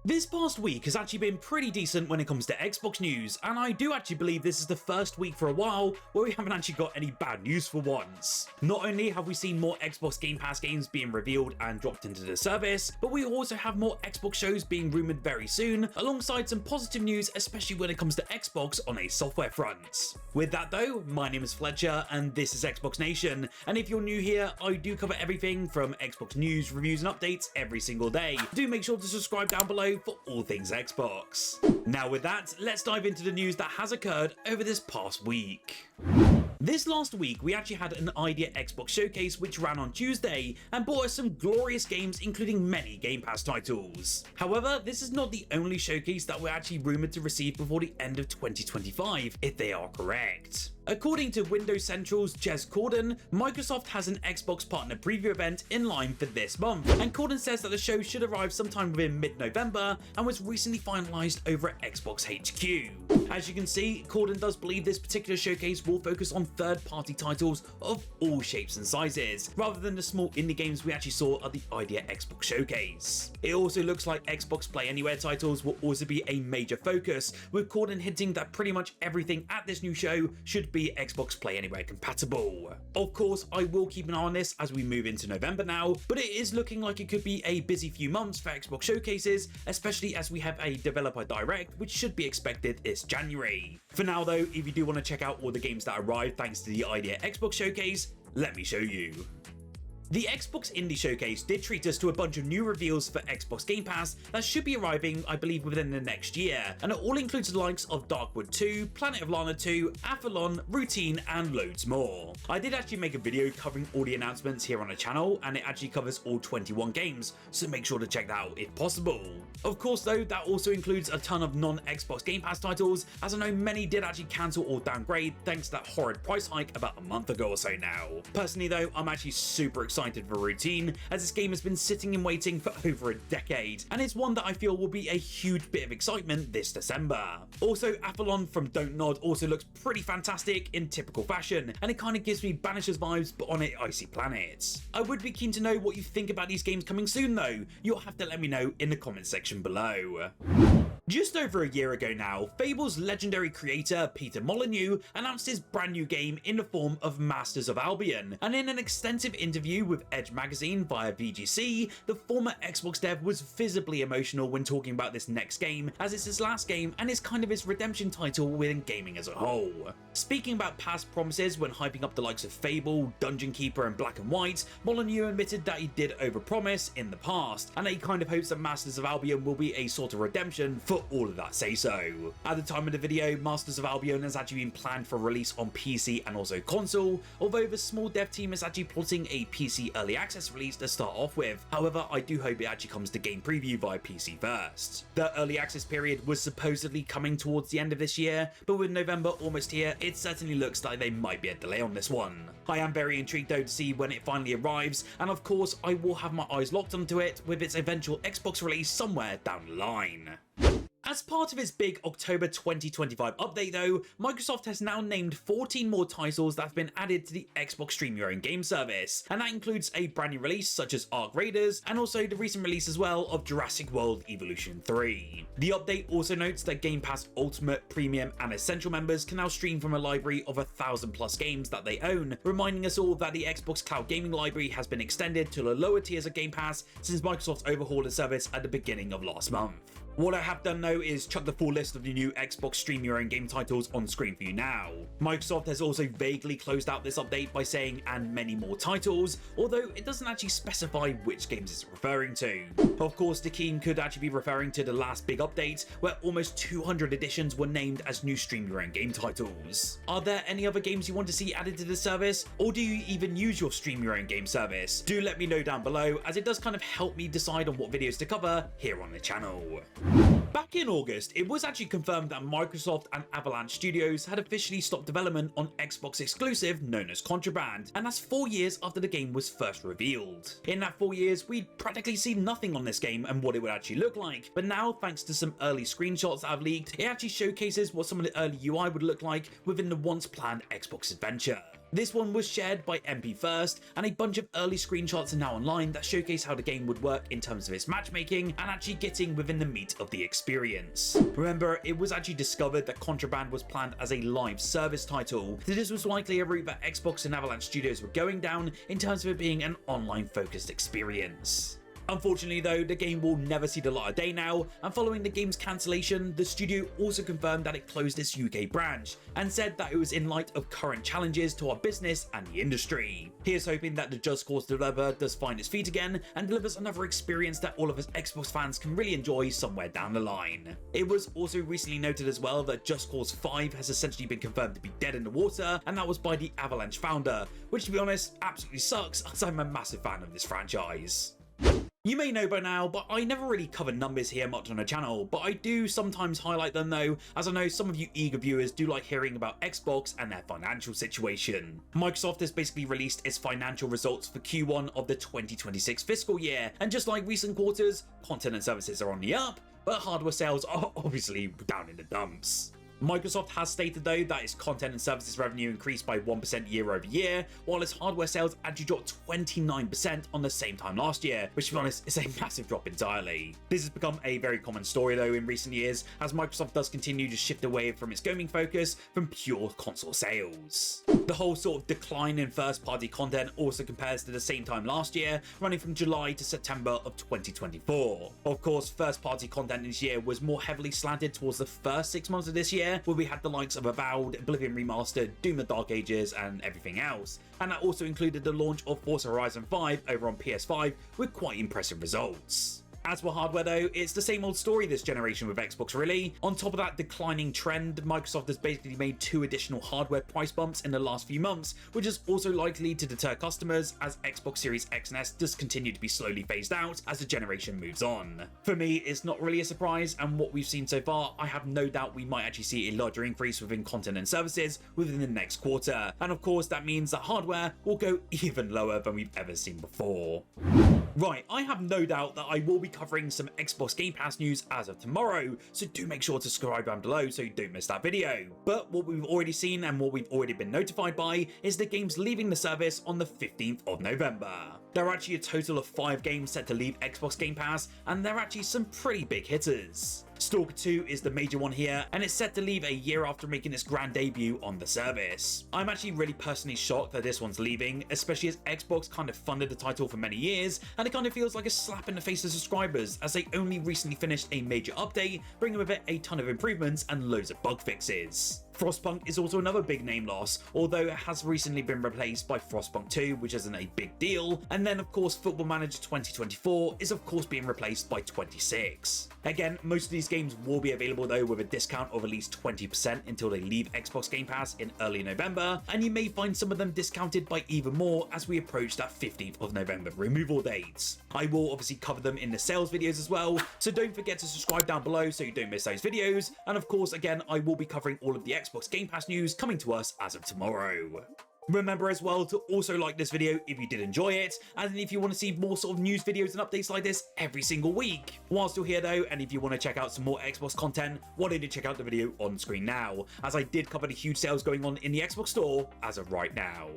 This past week has actually been pretty decent when it comes to Xbox news, and I do actually believe this is the first week for a while where we haven't actually got any bad news for once. Not only have we seen more Xbox Game Pass games being revealed and dropped into the service, but we also have more Xbox shows being rumoured very soon, alongside some positive news, especially when it comes to Xbox on a software front. With that though, my name is Fletcher and this is Xbox Nation, and if you're new here, I do cover everything from Xbox news, reviews and updates every single day. Do make sure to subscribe down below for all things Xbox. Now with that, let's dive into the news that has occurred over this past week. This last week, we actually had an Idea Xbox showcase which ran on Tuesday and brought us some glorious games, including many Game Pass titles. However, this is not the only showcase that we're actually rumoured to receive before the end of 2025, if they are correct. According to Windows Central's Jez Corden, Microsoft has an Xbox partner preview event in line for this month, and Corden says that the show should arrive sometime within mid-November and was recently finalised over at Xbox HQ. As you can see, Corden does believe this particular showcase will focus on third-party titles of all shapes and sizes, rather than the small indie games we actually saw at the Idea Xbox showcase. It also looks like Xbox Play Anywhere titles will also be a major focus, with Corden hinting that pretty much everything at this new show should be Xbox Play Anywhere compatible. Of course, I will keep an eye on this as we move into November now, but it is looking like it could be a busy few months for Xbox showcases, especially as we have a developer direct, which should be expected this January. For now though, if you do want to check out all the games that arrived thanks to the Idea Xbox showcase, let me show you. The Xbox Indie Showcase did treat us to a bunch of new reveals for Xbox Game Pass that should be arriving, I believe, within the next year, and it all includes the likes of Darkwood 2, Planet of Lana 2, Athlon, Routine, and loads more. I did actually make a video covering all the announcements here on the channel, and it actually covers all 21 games, so make sure to check that out if possible. Of course though, that also includes a ton of non-Xbox Game Pass titles, as I know many did actually cancel or downgrade thanks to that horrid price hike about a month ago or so now. Personally though, I'm actually super excited for Routine, as this game has been sitting and waiting for over a decade, and it's one that I feel will be a huge bit of excitement this December. Also, Athlon from Don't Nod also looks pretty fantastic in typical fashion, and it kind of gives me Banishers vibes but on an icy planet. I would be keen to know what you think about these games coming soon though. You'll have to let me know in the comment section below. Just over a year ago now, Fable's legendary creator Peter Molyneux announced his brand new game in the form of Masters of Albion, and in an extensive interview with Edge magazine via VGC, the former Xbox dev was visibly emotional when talking about this next game, as it's his last game and is kind of his redemption title within gaming as a whole. Speaking about past promises when hyping up the likes of Fable, Dungeon Keeper and Black and White, Molyneux admitted that he did overpromise in the past, and that he kind of hopes that Masters of Albion will be a sort of redemption for all of that say-so. At the time of the video, Masters of Albion has actually been planned for release on PC and also console, although the small dev team is actually plotting a PC early access release to start off with. However, I do hope it actually comes to game preview via PC first. The early access period was supposedly coming towards the end of this year, but with November almost here, it certainly looks like they might be a delay on this one. I am very intrigued though to see when it finally arrives, and of course I will have my eyes locked onto it with its eventual Xbox release somewhere down the line. As part of its big October 2025 update though, Microsoft has now named 14 more titles that have been added to the Xbox Stream Your Own Game service, and that includes a brand new release such as Ark Raiders, and also the recent release as well of Jurassic World Evolution 3. The update also notes that Game Pass Ultimate, Premium and Essential members can now stream from a library of 1,000+ games that they own, reminding us all that the Xbox Cloud Gaming Library has been extended to the lower tiers of Game Pass since Microsoft overhauled the service at the beginning of last month. What I have done though is chuck the full list of the new Xbox Stream Your Own Game titles on screen for you now. Microsoft has also vaguely closed out this update by saying "and many more titles," although it doesn't actually specify which games it's referring to. Of course, the key could actually be referring to the last big update, where almost 200 editions were named as new Stream Your Own Game titles. Are there any other games you want to see added to the service, or do you even use your Stream Your Own Game service? Do let me know down below, as it does kind of help me decide on what videos to cover here on the channel. Back in August, it was actually confirmed that Microsoft and Avalanche Studios had officially stopped development on Xbox exclusive known as Contraband, and that's 4 years after the game was first revealed. In that 4 years, we'd practically seen nothing on this game and what it would actually look like, but now thanks to some early screenshots that have leaked, it actually showcases what some of the early UI would look like within the once planned Xbox adventure. This one was shared by MP First, and a bunch of early screenshots are now online that showcase how the game would work in terms of its matchmaking and actually getting within the meat of the experience. Remember, it was actually discovered that Contraband was planned as a live service title, so this was likely a route that Xbox and Avalanche Studios were going down in terms of it being an online focused experience. Unfortunately though, the game will never see the light of day now, and following the game's cancellation, the studio also confirmed that it closed its UK branch, and said that it was in light of current challenges to our business and the industry. Here's hoping that the Just Cause developer does find its feet again, and delivers another experience that all of us Xbox fans can really enjoy somewhere down the line. It was also recently noted as well that Just Cause 5 has essentially been confirmed to be dead in the water, and that was by the Avalanche founder, which to be honest, absolutely sucks as I'm a massive fan of this franchise. You may know by now, but I never really cover numbers here much on the channel, but I do sometimes highlight them though, as I know some of you eager viewers do like hearing about Xbox and their financial situation. Microsoft has basically released its financial results for Q1 of the 2026 fiscal year, and just like recent quarters, content and services are on the up, but hardware sales are obviously down in the dumps. Microsoft has stated though that its content and services revenue increased by 1% year over year, while its hardware sales actually dropped 29% on the same time last year, which to be honest is a massive drop entirely. This has become a very common story though in recent years, as Microsoft does continue to shift away from its gaming focus from pure console sales. The whole sort of decline in first-party content also compares to the same time last year, running from July to September of 2024. Of course, first-party content this year was more heavily slanted towards the first 6 months of this year, where we had the likes of Avowed, Oblivion Remastered, Doom the Dark Ages, and everything else. And that also included the launch of Forza Horizon 5 over on PS5 with quite impressive results. As for hardware though, it's the same old story this generation with Xbox really. On top of that declining trend, Microsoft has basically made 2 additional hardware price bumps in the last few months, which is also likely to deter customers as Xbox Series X and S does continue to be slowly phased out as the generation moves on. For me, it's not really a surprise, and what we've seen so far, I have no doubt we might actually see a larger increase within content and services within the next quarter. And of course, that means that hardware will go even lower than we've ever seen before. Right, I have no doubt that I will be covering some Xbox Game Pass news as of tomorrow, so do make sure to subscribe down below so you don't miss that video. But what we've already seen and what we've already been notified by is the games leaving the service on the 15th of November. There are actually a total of 5 games set to leave Xbox Game Pass, and they're actually some pretty big hitters. Stalker 2 is the major one here, and it's set to leave a year after making its grand debut on the service. I'm actually really personally shocked that this one's leaving, especially as Xbox kind of funded the title for many years, and it kind of feels like a slap in the face of subscribers as they only recently finished a major update, bringing with it a ton of improvements and loads of bug fixes. Frostpunk is also another big name loss, although it has recently been replaced by Frostpunk 2, which isn't a big deal, and then of course Football Manager 2024 is of course being replaced by 26. Again, most of these games will be available though with a discount of at least 20% until they leave Xbox Game Pass in early November, and you may find some of them discounted by even more as we approach that 15th of November removal dates. I will obviously cover them in the sales videos as well, so don't forget to subscribe down below so you don't miss those videos, and of course again I will be covering all of the Xbox Game Pass news coming to us as of tomorrow. Remember as well to also like this video if you did enjoy it, and if you want to see more sort of news videos and updates like this every single week. Whilst you're here though, and if you want to check out some more Xbox content, why don't you check out the video on screen now, as I did cover the huge sales going on in the Xbox store as of right now.